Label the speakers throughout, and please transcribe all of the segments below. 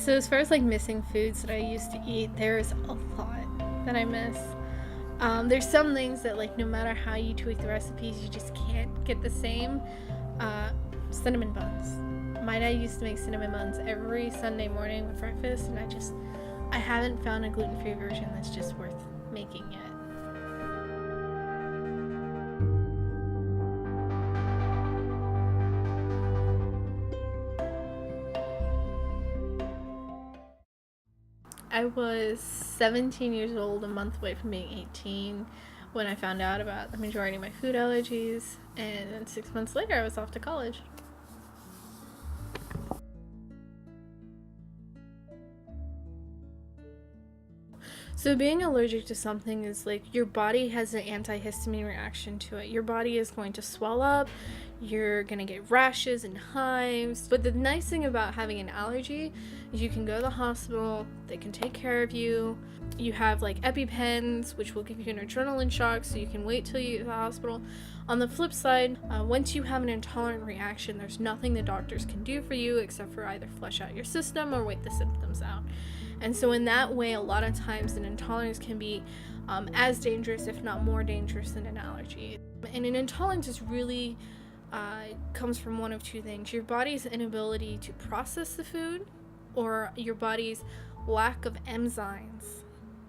Speaker 1: So as far as like missing foods that I used to eat, there's a lot that I miss. There's some things that like no matter how you tweak the recipes, you just can't get the same. Cinnamon buns. My dad used to make cinnamon buns every Sunday morning with breakfast, and I haven't found a gluten-free version that's just worth making yet. I was 17 years old, a month away from being 18, when I found out about the majority of my food allergies, and then 6 months later I was off to college. So being allergic to something is like your body has an antihistamine reaction to it. Your body is going to swell up, you're gonna get rashes and hives. But the nice thing about having an allergy is you can go to the hospital, they can take care of you. You have like EpiPens, which will give you an adrenaline shock, so you can wait till you get to the hospital. On the flip side, once you have an intolerant reaction, there's nothing the doctors can do for you except for either flush out your system or wait the symptoms out. And so in that way, a lot of times an intolerance can be as dangerous, if not more dangerous, than an allergy. And an intolerance is really comes from one of two things: your body's inability to process the food, or your body's lack of enzymes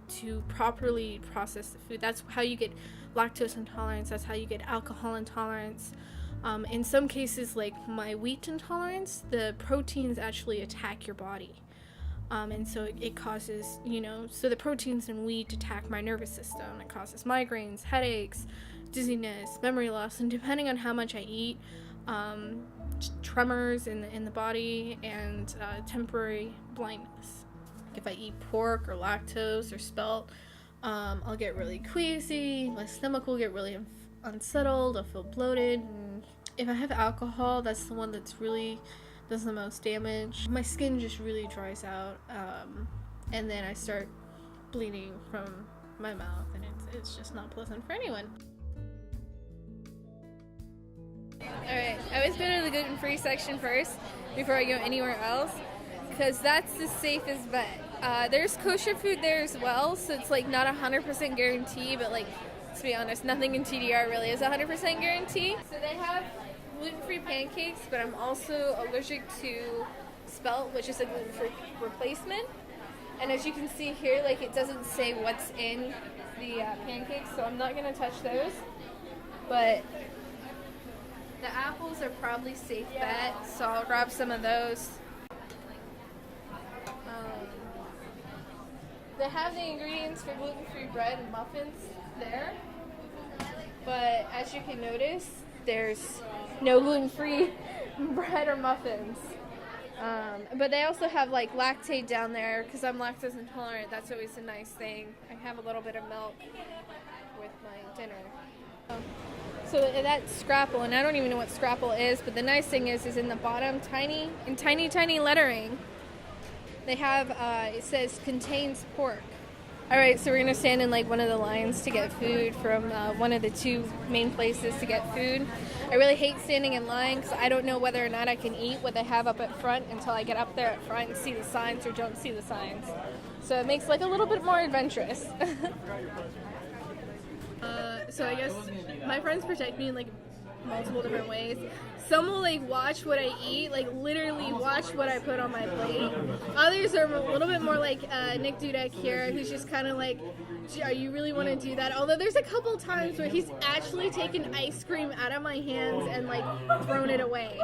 Speaker 1: to properly process the food. That's how you get lactose intolerance, that's how you get alcohol intolerance. In some cases, like my wheat intolerance, the proteins actually attack your body. And so it causes, so the proteins in wheat attack my nervous system. It causes migraines, headaches, dizziness, memory loss, and depending on how much I eat, tremors in the body, and temporary blindness. If I eat pork or lactose or spelt, I'll get really queasy, my stomach will get really unsettled, I'll feel bloated. And if I have alcohol, that's the one that's really does the most damage. My skin just really dries out, and then I start bleeding from my mouth, and it's just not pleasant for anyone. Alright, I always go to the gluten-free section first before I go anywhere else, because that's the safest bet. There's kosher food there as well, so it's like not 100% guarantee, but like, to be honest, nothing in TDR really is 100% guarantee. So they have gluten-free pancakes, but I'm also allergic to spelt, which is a gluten-free replacement. And as you can see here, like, it doesn't say what's in the pancakes, so I'm not gonna touch those. But the apples are probably safe bet, so I'll grab some of those. They have the ingredients for gluten-free bread and muffins there, but as you can notice, there's no gluten-free bread or muffins. But they also have like lactate down there because I'm lactose intolerant. That's always a nice thing. I have a little bit of milk with my dinner. So that's scrapple, and I don't even know what scrapple is, but the nice thing is in the bottom, tiny lettering, they have, it says contains pork. Alright, so we're going to stand in like one of the lines to get food from one of the two main places to get food. I really hate standing in line because I don't know whether or not I can eat what they have up at front until I get up there at front and see the signs or don't see the signs. So it makes like a little bit more adventurous. So I guess my friends protect me in like multiple different ways. Some will like watch what I eat, like literally watch what I put on my plate. Others are a little bit more like Nick Dudek here, who's just kind of like, are you really want to do that? Although there's a couple times where he's actually taken ice cream out of my hands and like thrown it away.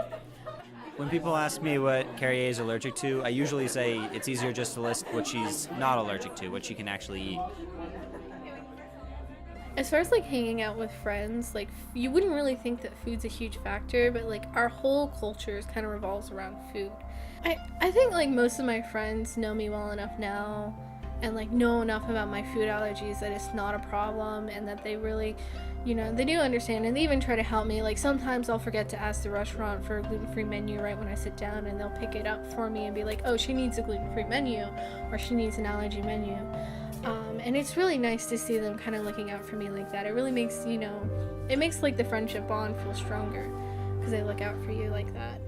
Speaker 2: When people ask me what Karriea is allergic to, I usually say it's easier just to list what she's not allergic to, what she can actually eat.
Speaker 1: As far as like hanging out with friends, like you wouldn't really think that food's a huge factor, but like our whole culture kind of revolves around food. I think like most of my friends know me well enough now and like know enough about my food allergies that it's not a problem, and that they really, they do understand, and they even try to help me. Like sometimes I'll forget to ask the restaurant for a gluten-free menu right when I sit down, and they'll pick it up for me and be like, oh, she needs a gluten-free menu, or she needs an allergy menu. And it's really nice to see them kind of looking out for me like that. It really makes, it makes like the friendship bond feel stronger because they look out for you like that.